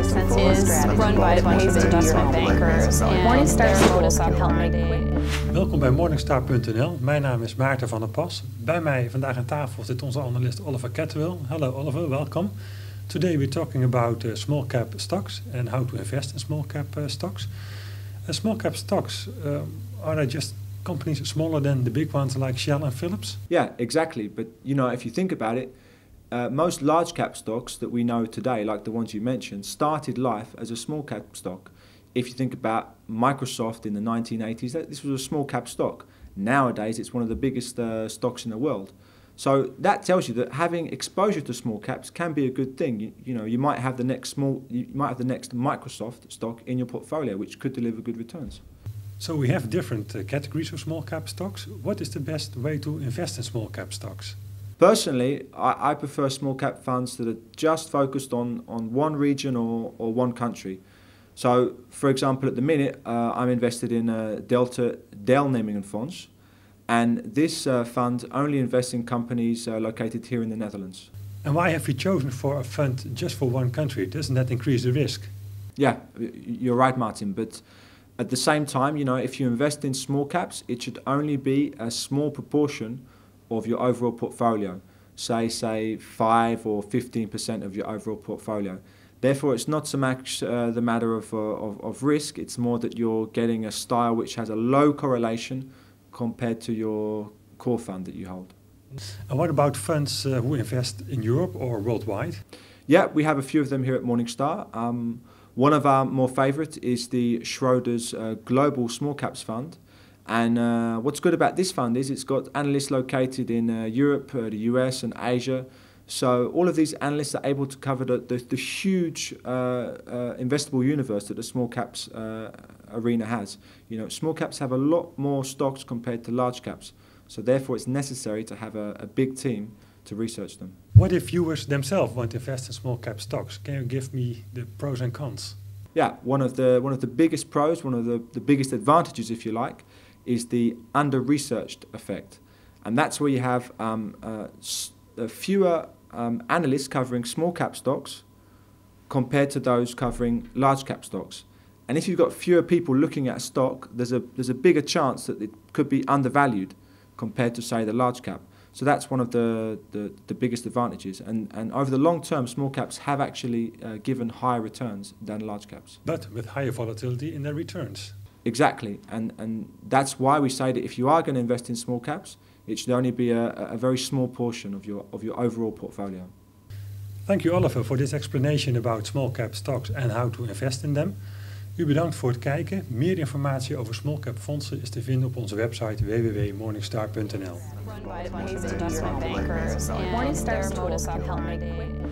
fondsen is run by a bunch of investment bankers. Morningstar tools can help make quick. Welkom bij Morningstar.nl. Mijn naam is Maarten van der Pas. Bij mij vandaag aan tafel zit onze analist Oliver Kettlewell. Hello Oliver, welcome. Today we're talking about small cap stocks and how to invest in small cap stocks. Small cap stocks, are they just companies smaller than the big ones like Shell and Philips? Yeah, exactly. But you know, if you think about it, most large cap stocks that we know today, like the ones you mentioned, started life as a small cap stock. If you think about Microsoft in the 1980s, this was a small cap stock. Nowadays, it's one of the biggest stocks in the world. So that tells you that having exposure to small caps can be a good thing. You know, you might have the next Microsoft stock in your portfolio, which could deliver good returns. So we have different categories of small cap stocks. What is the best way to invest in small cap stocks? Personally, I prefer small cap funds that are just focused on one region or one country. So, for example, at the minute, I'm invested in Delta deelnemingen fonds. And this fund only invests in companies located here in the Netherlands. And why have you chosen for a fund just for one country? Doesn't that increase the risk? Yeah, you're right, Maarten. But at the same time, you know, if you invest in small caps, it should only be a small proportion of your overall portfolio. Say 5 or 15% of your overall portfolio. Therefore, it's not so much the matter of risk. It's more that you're getting a style which has a low correlation compared to your core fund that you hold. And what about funds who invest in Europe or worldwide? Yeah, we have a few of them here at Morningstar. One of our more favourite is the Schroders Global Small Caps Fund. And what's good about this fund is it's got analysts located in Europe, the US and Asia. So all of these analysts are able to cover the huge investable universe that the small caps arena has. You know, small caps have a lot more stocks compared to large caps. So therefore it's necessary to have a big team to research them. What if viewers themselves want to invest in small cap stocks? Can you give me the pros and cons? Yeah, one of the biggest pros, one of the biggest advantages, if you like, is the under-researched effect. And that's where you have fewer analysts covering small cap stocks compared to those covering large cap stocks. And if you've got fewer people looking at a stock, there's a bigger chance that it could be undervalued compared to, say, the large cap. So that's one of the biggest advantages. And over the long term, small caps have actually given higher returns than large caps. But with higher volatility in their returns. Exactly. And that's why we say that if you are going to invest in small caps, it should only be a very small portion of your overall portfolio. Thank you Oliver for this explanation about small cap stocks and how to invest in them. U bedankt voor het kijken. Meer informatie over small cap fondsen is te vinden op onze website www.morningstar.nl. Run by a bunch of investment bankers. Morningstar tools can help make quick.